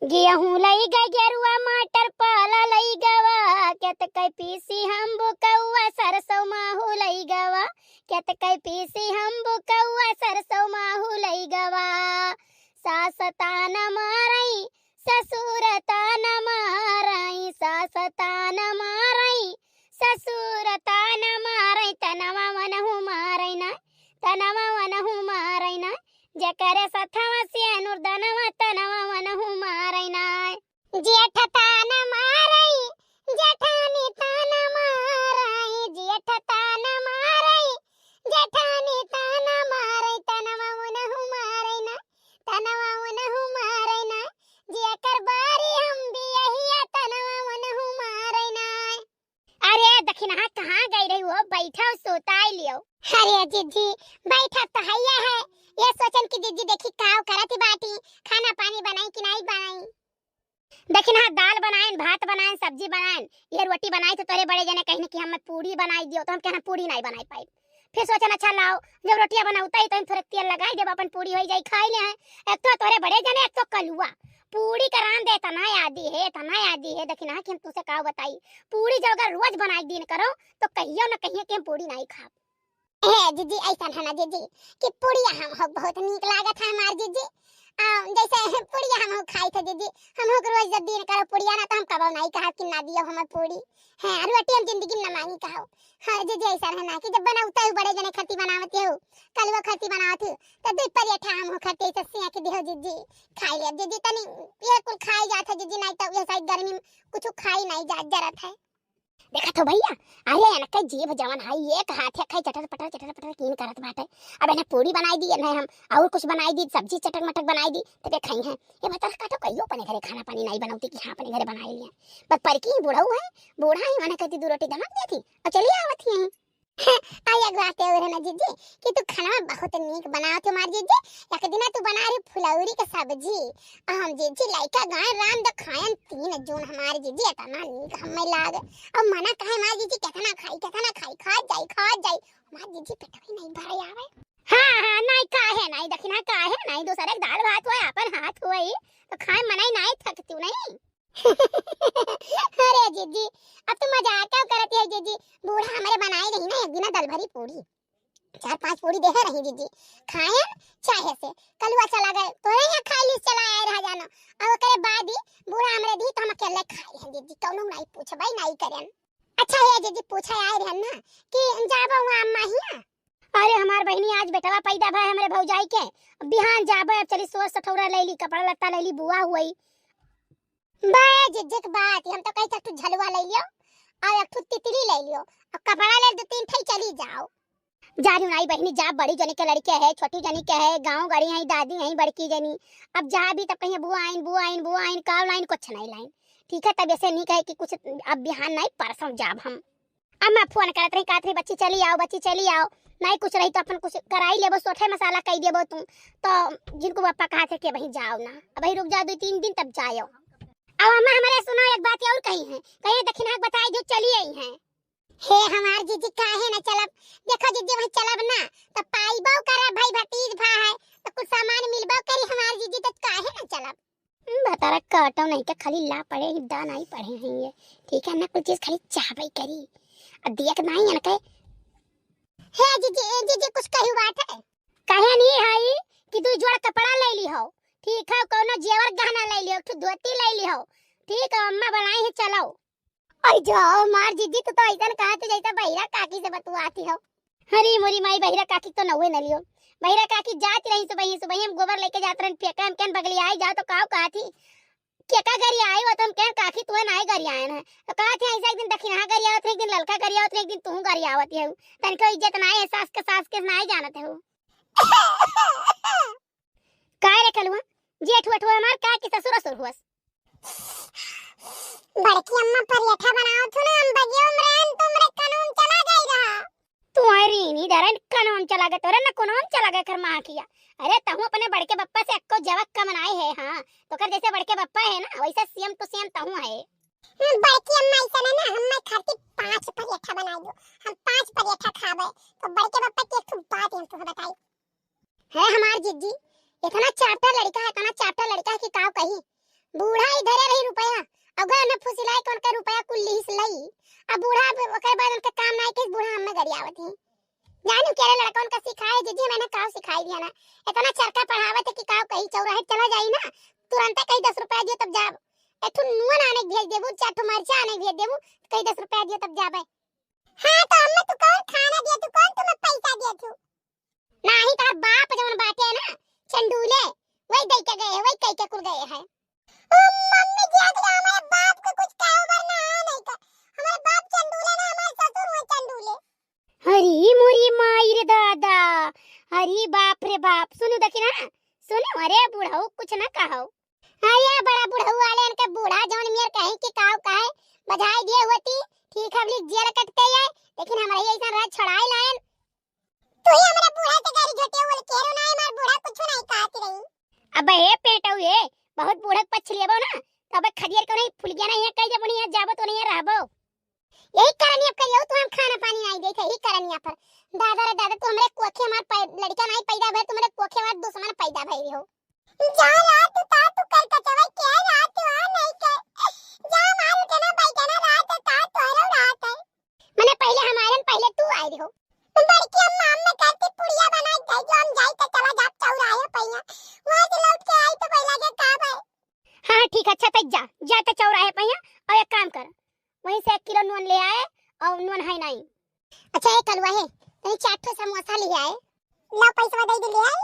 गेहूं लई गई गेरुआ मटर पाला लई गवा केत कई पीसी हम बुकौआ सरसों माहू लई गवा केत कई पीसी हम बुकौआ सरसों माहू लई गवा सास तान मारई ससुर तान मारई सास तान मारई ससुर तान मारई तनवा वनहु मारई ना तनवा वनहु मारई ना जकरे सथवा से अनुर्दनवा तनवा वनहु मारई ना जेठ तान मारई जेठानी तान मारई जेठ तान मारई जेठानी तान मारई तनवा वनहु मारई ना तनवा वनहु मारई ना जेकर बारी हम भी यही तनवा वनहु मारई ना। अरे दखिना कहाँ गई रही हो बैठा सोताई लियो। अरे जीजी बैठा तो हैया है ये सोचन की जीजी देखी काव करती बाटी खाना पानी बनाई कि नहीं बनाई। देखिना दाल बनाएं भात बनाएं सब्जी बनाएं ये रोटी बनाई तो तोरे बड़े जने कहने कि हम पूरी बनाई दियो तो हम कहना पूरी नहीं बनाई पाई। फिर सोचन अच्छा लाओ जब रोटियां बनाऊता ही तो हम थोड़ा तेल लगाई देब अपन पूरी हो जाई खाई ले। एक तो तोरे बड़े जने एक तो कलुआ पूरी करान दे तना यादी है देखिना कि हम तुसे का बताई पूरी जब अगर रोज बनाई दिन करो तो कहियो ना कहियो कि हम पूरी नहीं खा। ए जीजी ऐसा है ना जीजी कि पूड़िया हम हो बहुत नीक लागत है हमार जीजी जैसे पूड़िया हम हो खाई थे जीजी हम हो रोज जब दिन करो पूड़िया ना तो हम कबो नहीं कहा कि ना दियो हमार पूड़ी है रोटी हम जिंदगी में ना मांगी कहो। हां जीजी ऐसा है ना कि जब बनाउता है बड़े जने खती बनावते हो कल वो खती बनावत हो तो दू परेठा हम हो खते तो सिया के दियो जीजी खाई ले जीजी तनी ये कुल खाई जात है जीजी नहीं तो ये शायद गर्मी में कुछ खाई नहीं जा जरत है। देखा तो भैया अरे अनका जीभ जवन हाई एक हाथ है खाई चटर पटर कीन करत बाटे। अब एना पूरी बनाई दी है हम और कुछ बनाई दी सब्जी चटक मटक बनाई दी तो खाई हैं ये बता का तो कहियो अपने घरे खाना पानी नहीं बनाती कि हां अपने घरे बनाई लिए बस पर की बूढ़ऊ है बूढ़ा ही माने कहती दो रोटी दमक देती और चली आवत ही आई अगवाते और ना जीजी कि तू खाना बहुत नीक बनावत हो मार जीजी एक दिन तू बना रही फुलौरी का सब्जी हम जीजी लइका गाय राम द खायन तीन जोन हमारे जीजी इतना नीक हमें लाग अब मना कहे मार जीजी कितना खाई खा जाई मार जीजी पेट भी नहीं भरे आवे। हां नहीं काहे नहीं दखिना काहे नहीं दूसरे दाल भात होए अपन हाथ होई तो खाए मनाई नहीं थकती नहीं। अरे जीजी अब तो मजाक क्यों करती है जीजी बूढ़ा हमारे बनाए रही ना एक दिन दल भरी पूरी 4-5 पूरी दे रही जीजी खाए चाहे से कलुआ चला गए तो यहाँ खाई ली चला आए रह जाना और करे बाद ही बूढ़ा हमरे दी तो हम अकेले खाए हैं जीजी कौनो नहीं पूछ भाई नहीं करें। अच्छा है जीजी पूछा आए रहन ना कि जाबो अम्मा हिया। अरे हमार बहनी आज बेटवा पैदा भय हमरे भौजाई के बिहान जाबो अब चली सोच सठौरा ले ली कपड़ा लत्ता ले ली बुआ हुई बे जिज्जत बात हम तो कहीं तू झलवा ले लियो और एक तितली ले लियो और कपड़ा ले 2-3 ठई चली जाओ जा रही नहीं बहनी जा बड़ी जनी के लड़के है छोटी जनी के है गांव गड़ी है दादी है बड़की जनी अब जा भी तब कहीं बुआ आइन काव लाइन कुछ नहीं लाइन ठीक है तब ऐसे नहीं कहे कि कुछ अब बिहान नहीं परसों जाब हम अब मैं फोन करत रही कातरी बच्ची चली आओ नहीं कुछ रही तो अपन कुछ कराई लेबो सोठे मसाला कई देबो तुम तो जिनको पापा कहा थे कि भाई जाओ ना अब भाई रुक जा 2-3 दिन तब जाओ। अब अम्मा हमारे सुनो एक बात और कही है कहीं दक्षिणा बताई जो चली आई हैं हे हमार जीजी काहे न चलब देखो जीजी वही चलब ना तो पाईबो करे भाई भतीज भा है तो कुछ सामान मिलबो करी हमार जीजी तो काहे न चलब बतारा काटो नहीं के खाली ला पड़े ही दा नहीं पड़े हैं ये ठीक है ना कुछ चीज खाली चाहबे करी अब देख नहीं है ना हे जीजी कुछ कही बात है काहे नहीं है कि तू जोड़ कपड़ा ले ली हो ठीक है कोनो जेवर गहना ले लियो तो धोती ले लियो ठीक है अम्मा बनाई है चलो अरे जाओ मार जीजी तो ऐसा कहा तो जैसा बहिरा काकी से बतुआती हो। हरी मोरी माई बहिरा काकी तो नवे न लियो बहिरा काकी जाती रही सुबह हम गोबर लेके जात रहन फेंका हम केन बगली आई जाओ तो काव कहा थी केका गरी आई हो तो हम केन काकी तू नहीं गरी आए है तो कहा थे ऐसा एक दिन दक्षिणा गरी आवत एक दिन ललका गरी आवत एक दिन तू गरी आवत है तनको इज्जत ना है सास के नहीं जानत है काय रे कलवा जेठ वठवा मार का कि ससुर हुआ बड़की अम्मा परेठा बनाओ तो ना हम बगियो में रहन तुमरे कानून चला गई रहा तुम्हारी नहीं डरन कानून चला गए तोरे ना कानून चला गए कर मां किया अरे तहु अपने बड़के बप्पा से अक्को जवक कम बनाए है हां तो कर जैसे बड़के बप्पा है ना वैसा सेम टू सेम तहु है बड़की अम्मा ऐसा ना हम खाती 5 परेठा बना दो हम 5 परेठा खाबे तो बड़के बप्पा की एक बात हम तो बताई है हमार जीजी इतना चाटा लड़का है कि काव कही बूढ़ा इधर रही रुपया अगर न फुसिलाए कौन का रुपया कुल लिहिस लई अब बूढ़ा ओकर बाद उनका काम नहीं के बूढ़ा हम में गरियावत है जानू केरे लड़कन का सिखाए जी मैंने काव सिखाई दिया ना इतना चरका पढ़ावत है कि काव कहीं चौराहे चला जाई ना तुरंत कहीं 10 रुपया दियो तब जाब एठू नुन आने भेज देबू चाटू मरचा आने भेज देबू कहीं 10 रुपया दियो तब जाबे हां तो अम्मा तू कौन खाना दिया तू कौन तुम्हें पैसा दिया तू नाही तार बाप जवन बाटे है ना चंडूले वही दे के गए वही कह के कुल गए हैं मम्मी जी आज हमारे बाप को कुछ कहो वरना नहीं का हमारे बाप चंडूले ना हमारे ससुर हुए चंडूले हरी मुरी माई रे दादा हरी बाप रे बाप सुनो देखी ना सुनो अरे बूढ़ाऊ कुछ ना कहो अरे बड़ा बूढ़ाऊ वाले इनके बूढ़ा जौन मेर कहीं कि काव काहे बधाई दिए होती ठीक है लिख जेल कटते है लेकिन हमारे ऐसा राज छड़ाई लायन तू ही हमारे बूढ़ा से गाड़ी झटे बोल केरो ना मार बूढ़ा कुछ नहीं कहती रही अबे हे पेटऊ ये बहुत बूढ़ा पछलिएबो ना तब खदियर को नहीं फुल गया ना ये कह जब नहीं जाबो तो नहीं रहबो यही करनी अब करियो तो हम खाना पानी नहीं देते ही करनी पर दादा रे दादा तू हमरे कोखे मार लड़का नहीं पैदा भर तुम्हारे कोखे मार दुश्मन पैदा भई हो जा रात तू कर कचवा के रात तू आ नहीं के जा मार उठना बैठना रात ता तोरो रात है मैंने पहले हमारे पहले तू आई हो बड़की अम्मा में कहती पुड़िया बनाई दे जो हम जाई त चला जा चौराहे पैया वहां से लौट के आई तो पहला के का भाई हां ठीक अच्छा तक जा त चौराहे पैया और एक काम कर वहीं से 1 किलो नून ले आए और नून है नहीं अच्छा एक कलवा है तनी चाट समोसा ले आए ला पैसा दे दे ले आए